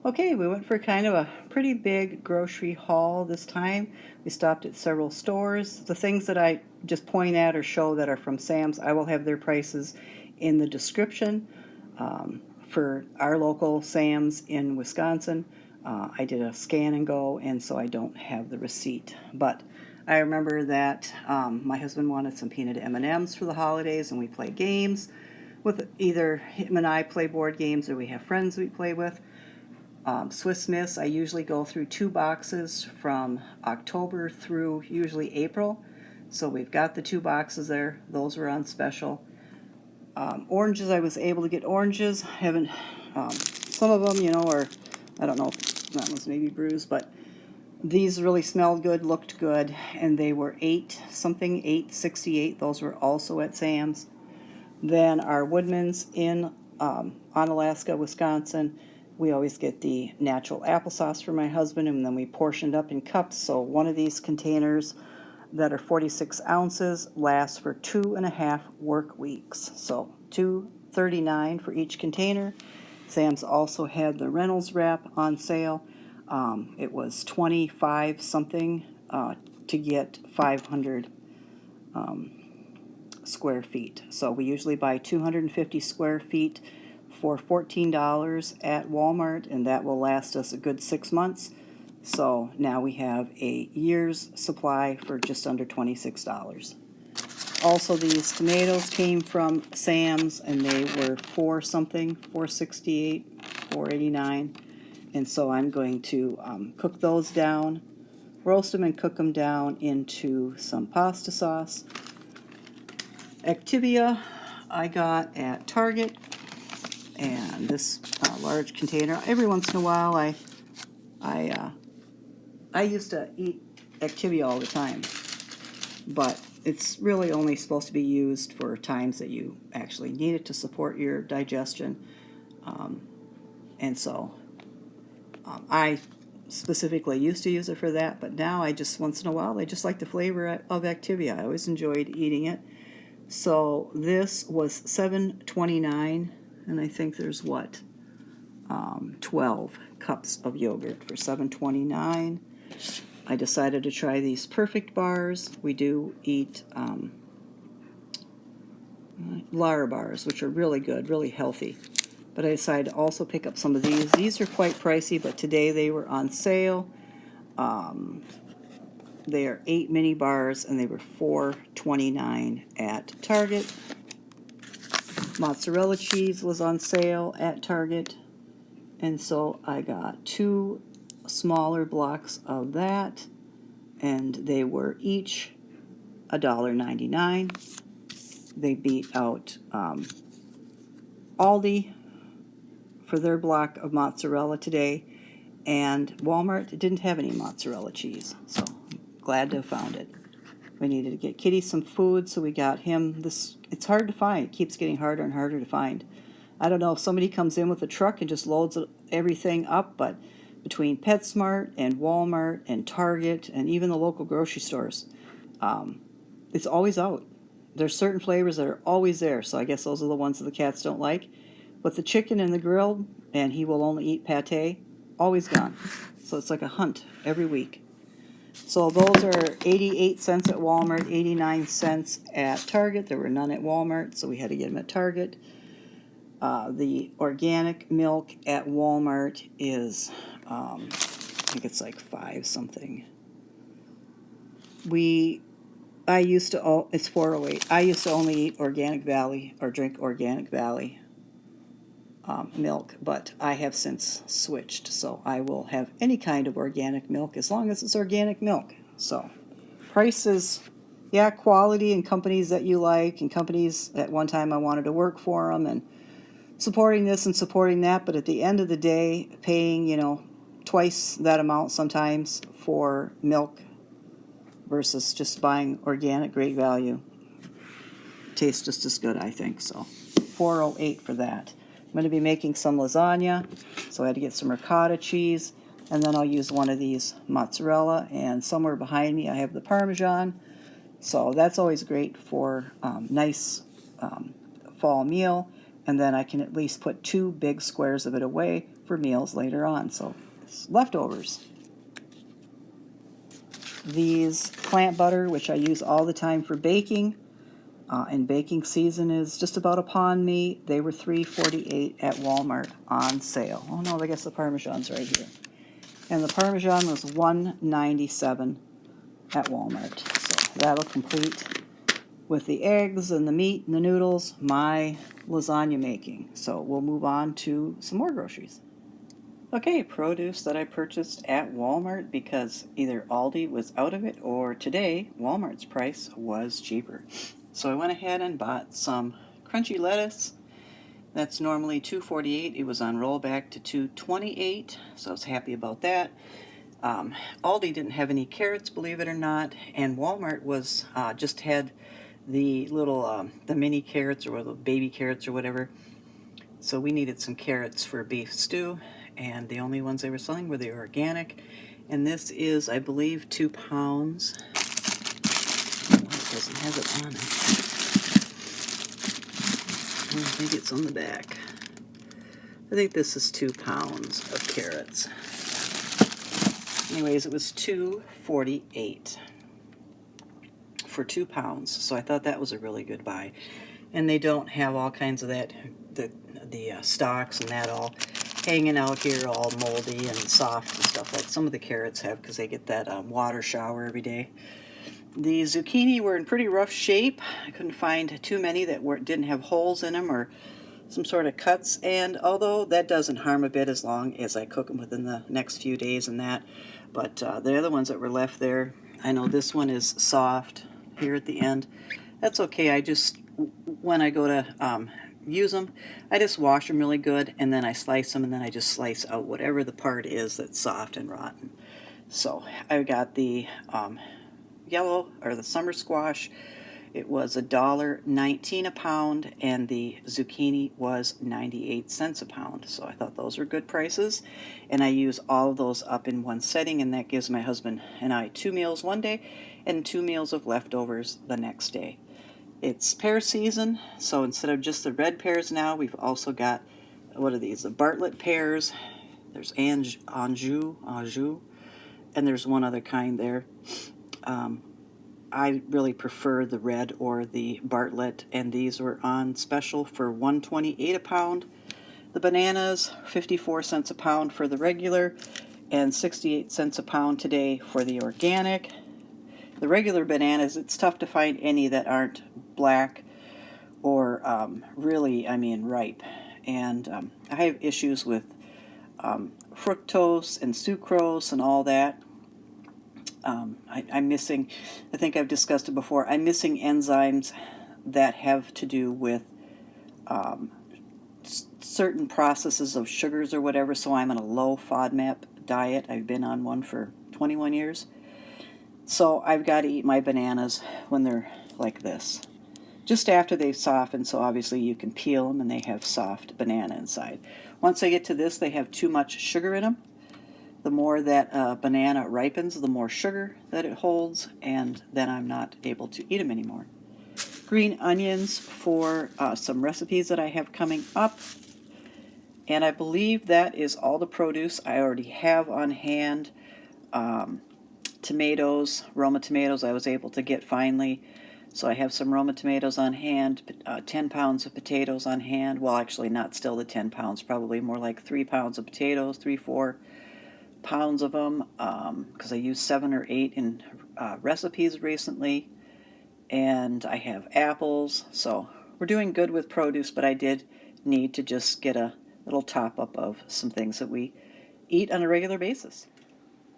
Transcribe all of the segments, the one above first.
Okay, we went for kind of a pretty big grocery haul this time. We stopped at several stores. The things that I just point at or show that are from Sam's, I will have their prices in the description. For our local Sam's in Wisconsin, I did a scan and go, and so I don't have the receipt. But I remember that my husband wanted some peanut M&Ms for the holidays, and we play games with either him and I play board games or we have friends we play with. Swiss Miss, I usually go through 2 boxes from October through usually April. So we've got the 2 boxes there. Those were on special. Oranges, I was able to get oranges. Haven't, some of them, are, I don't know if that one's maybe bruised, but these really smelled good, looked good, and they were $8.68. Those were also at Sam's. Then our Woodman's in Onalaska, Wisconsin. We always get the natural applesauce for my husband, and then we portioned up in cups. So one of these containers that are 46 ounces lasts for 2.5 work weeks. So $2.39 for each container. Sam's also had the Reynolds wrap on sale. It was 25 something to get 500 square feet. So we usually buy 250 square feet for $14 at Walmart, and that will last us a good 6 months. So now we have a year's supply for just under $26. Also, these tomatoes came from Sam's, and they were $4 something, $4.68, $4.89. And so I'm going to cook those down, roast them and cook them down into some pasta sauce. Activia I got at Target, and this large container. Every once in a while, I used to eat Activia all the time, but it's really only supposed to be used for times that you actually need it to support your digestion, and so I specifically used to use it for that, but now I just once in a while I just like the flavor of Activia. I always enjoyed eating it. So this was $7.29, and I think there's 12 cups of yogurt for $7.29. I decided to try these Perfect bars. We do eat Lara bars, which are really good, really healthy. But I decided to also pick up some of these. These are quite pricey, but today they were on sale. They are 8 mini bars, and they were $4.29 at Target. Mozzarella cheese was on sale at Target, and so I got 2 smaller blocks of that, and they were each $1.99. They beat out Aldi for their block of mozzarella today, and Walmart didn't have any mozzarella cheese, so glad to have found it. We needed to get Kitty some food, so we got him this. It's hard to find. It keeps getting harder and harder to find. I don't know if somebody comes in with a truck and just loads everything up, but between PetSmart and Walmart and Target and even the local grocery stores, it's always out. There's certain flavors that are always there, so I guess those are the ones that the cats don't like. But the chicken and the grilled, and he will only eat pate, always gone. So it's like a hunt every week. So those are 88 cents at Walmart, 89 cents at Target. There were none at Walmart, so we had to get them at Target. The organic milk at Walmart is, I think it's like 5 something. It's 4.08. I used to only eat Organic Valley or drink Organic Valley milk, but I have since switched, so I will have any kind of organic milk as long as it's organic milk. So prices, yeah, quality and companies that you like, and companies at one time I wanted to work for them, and supporting this and supporting that, but at the end of the day, paying, twice that amount sometimes for milk versus just buying organic, great value. Tastes just as good, I think, so $4.08 for that. I'm going to be making some lasagna, so I had to get some ricotta cheese, and then I'll use one of these mozzarella, and somewhere behind me I have the Parmesan, so that's always great for nice fall meal. and then I can at least put 2 big squares of it away for meals later on. So it's leftovers. These plant butter, which I use all the time for baking, and baking season is just about upon me. They were $3.48 at Walmart on sale. Oh no, I guess the Parmesan's right here. And the Parmesan was $1.97 at Walmart. So that'll complete, with the eggs and the meat and the noodles, my lasagna making. So we'll move on to some more groceries. Okay, produce that I purchased at Walmart because either Aldi was out of it or today Walmart's price was cheaper. So I went ahead and bought some crunchy lettuce. That's normally $2.48. It was on rollback to $2.28, so I was happy about that. Aldi didn't have any carrots, believe it or not, and Walmart was just had the little the mini carrots or the baby carrots or whatever. So we needed some carrots for beef stew, and the only ones they were selling were the organic. And this is, I believe, 2 pounds. Oh, it doesn't have it on it. I think it's on the back. I think this is 2 pounds of carrots. Anyways, it was $2.48 for 2 pounds, so I thought that was a really good buy. And they don't have all kinds of that, the stalks and that all hanging out here all moldy and soft and stuff like some of the carrots have, because they get that water shower every day. The zucchini were in pretty rough shape. I couldn't find too many that didn't have holes in them or some sort of cuts, and although that doesn't harm a bit as long as I cook them within the next few days and that, but the other ones that were left there, I know this one is soft here at the end. That's okay. I just, when I go to use them, I just wash them really good, and then I slice them, and then I just slice out whatever the part is that's soft and rotten. So I got the yellow, or the summer squash. It was $1.19 a pound, and the zucchini was 98 cents a pound. So I thought those were good prices, and I use all of those up in one setting, and that gives my husband and I 2 meals one day and 2 meals of leftovers the next day. It's pear season, so instead of just the red pears now, we've also got, what are these, the Bartlett pears. There's Anjou, and there's one other kind there. I really prefer the red or the Bartlett, and these were on special for $1.28 a pound. The bananas, 54 cents a pound for the regular, and 68 cents a pound today for the organic. The regular bananas, it's tough to find any that aren't black or really, ripe. And I have issues with fructose and sucrose and all that. I'm missing, I think I've discussed it before, I'm missing enzymes that have to do with certain processes of sugars or whatever, so I'm on a low FODMAP diet. I've been on one for 21 years. So I've got to eat my bananas when they're like this, just after they've softened, so obviously you can peel them and they have soft banana inside. Once I get to this, they have too much sugar in them. The more that banana ripens, the more sugar that it holds, and then I'm not able to eat them anymore. Green onions for some recipes that I have coming up. And I believe that is all the produce I already have on hand. Tomatoes, Roma tomatoes I was able to get finally. So I have some Roma tomatoes on hand, 10 pounds of potatoes on hand. Well, actually not still the 10 pounds, probably more like 3 pounds of potatoes, 3-4 pounds of them, because I used 7 or 8 in recipes recently. And I have apples, so we're doing good with produce, but I did need to just get a little top up of some things that we eat on a regular basis.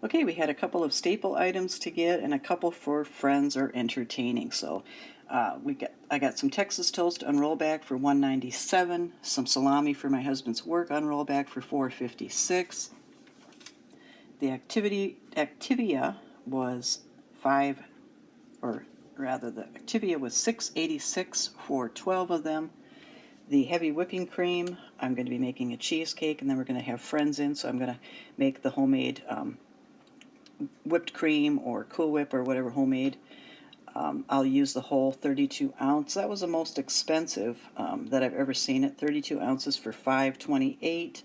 Okay, we had a couple of staple items to get and a couple for friends or entertaining. So I got some Texas toast on rollback for $1.97, some salami for my husband's work on rollback for $4.56. The Activia was $6.86 for 12 of them. The heavy whipping cream, I'm going to be making a cheesecake, and then we're going to have friends in, so I'm going to make the homemade whipped cream or Cool Whip or whatever homemade. I'll use the whole 32 ounce. That was the most expensive that I've ever seen it. 32 ounces for $5.28.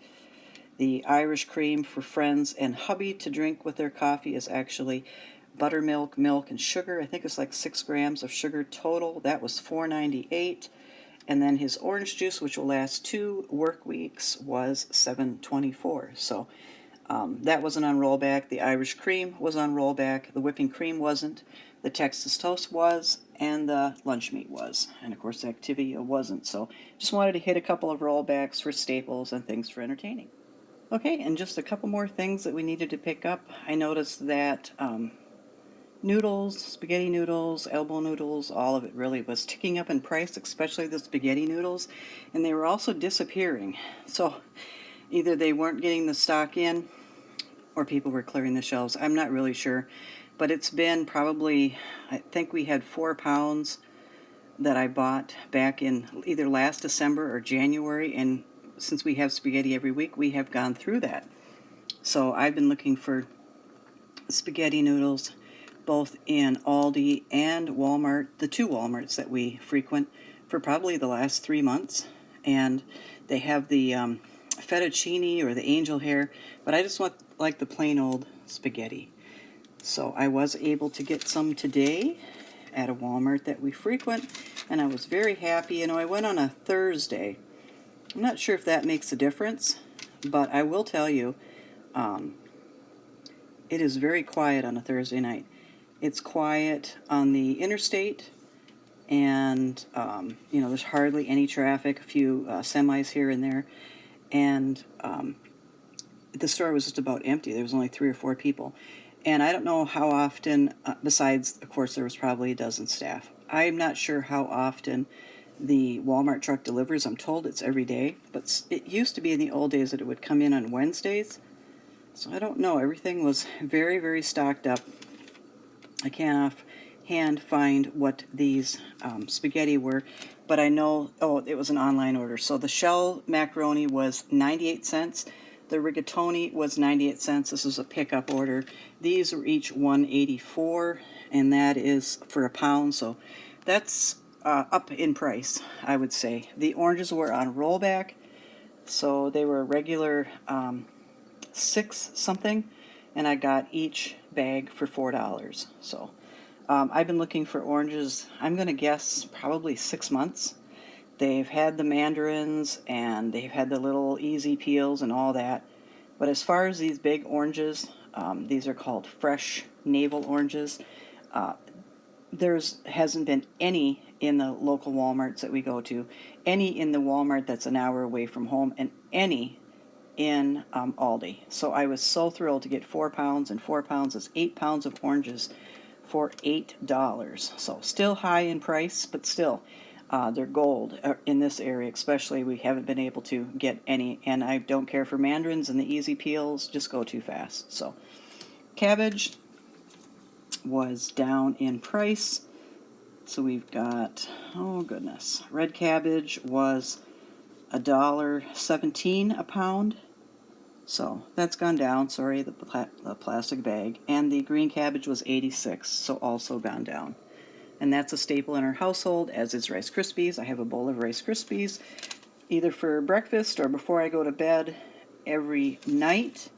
The Irish cream for friends and hubby to drink with their coffee is actually buttermilk, milk, and sugar. I think it's like 6 grams of sugar total. That was $4.98. And then his orange juice, which will last 2 work weeks, was $7.24. So that wasn't on rollback. The Irish cream was on rollback. The whipping cream wasn't. The Texas toast was, and the lunch meat was. And of course, the Activia wasn't. So just wanted to hit a couple of rollbacks for staples and things for entertaining. Okay, and just a couple more things that we needed to pick up. I noticed that noodles, spaghetti noodles, elbow noodles, all of it really was ticking up in price, especially the spaghetti noodles, and they were also disappearing. So either they weren't getting the stock in or people were clearing the shelves. I'm not really sure, but it's been probably, I think we had 4 pounds that I bought back in either last December or January, and since we have spaghetti every week, we have gone through that. So I've been looking for spaghetti noodles both in Aldi and Walmart, the 2 Walmarts that we frequent, for probably the last 3 months. And they have the fettuccine or the angel hair, but I just want like the plain old spaghetti. So I was able to get some today at a Walmart that we frequent, and I was very happy. You know, I went on a Thursday. I'm not sure if that makes a difference, but I will tell you, it is very quiet on a Thursday night. It's quiet on the interstate, and you know, there's hardly any traffic, a few semis here and there, and the store was just about empty. There was only 3 or 4 people, and I don't know how often, besides, of course, there was probably a dozen staff. I'm not sure how often the Walmart truck delivers. I'm told it's every day, but it used to be in the old days that it would come in on Wednesdays. So I don't know. Everything was very, very stocked up. I can't offhand find what these spaghetti were, but I know, oh, it was an online order. So the shell macaroni was 98 cents. The rigatoni was 98 cents. This is a pickup order. These were each $1.84, and that is for a pound. So that's up in price, I would say. The oranges were on rollback, so they were a regular 6 something, and I got each bag for $4. So I've been looking for oranges, I'm going to guess probably 6 months. They've had the mandarins, and they've had the little easy peels and all that. But as far as these big oranges, these are called fresh navel oranges. Hasn't been any in the local Walmarts that we go to, any in the Walmart that's an hour away from home, and any in Aldi. So I was so thrilled to get 4 pounds, and 4 pounds is 8 pounds of oranges for $8. So still high in price, but still, they're gold in this area especially. We haven't been able to get any, and I don't care for mandarins and the easy peels, just go too fast. So cabbage was down in price. So we've got, oh goodness, red cabbage was $1.17 a pound. So that's gone down, sorry, the plastic bag. And the green cabbage was 86, so also gone down. And that's a staple in our household, as is Rice Krispies. I have a bowl of Rice Krispies, either for breakfast or before I go to bed every night.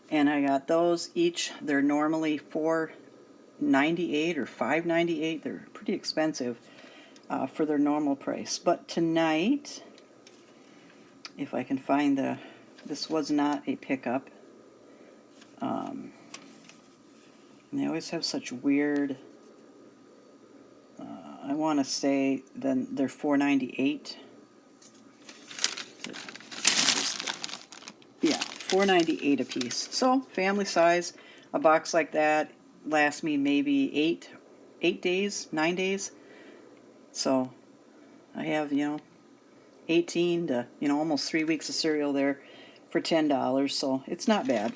And I got those each. They're normally $4.98 or $5.98. They're pretty expensive for their normal price. But tonight, if I can find this was not a pickup. And they always have such weird, I want to say then they're $4.98. Yeah, $4.98 a piece. So family size, a box like that lasts me maybe 8 days, 9 days. So I have, 18 to, almost 3 weeks of cereal there for $10, so it's not bad.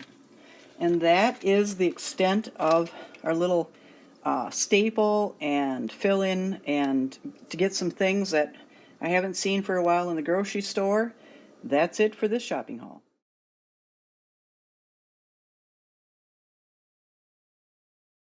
And that is the extent of our little staple and fill-in, and to get some things that I haven't seen for a while in the grocery store. That's it for this shopping haul.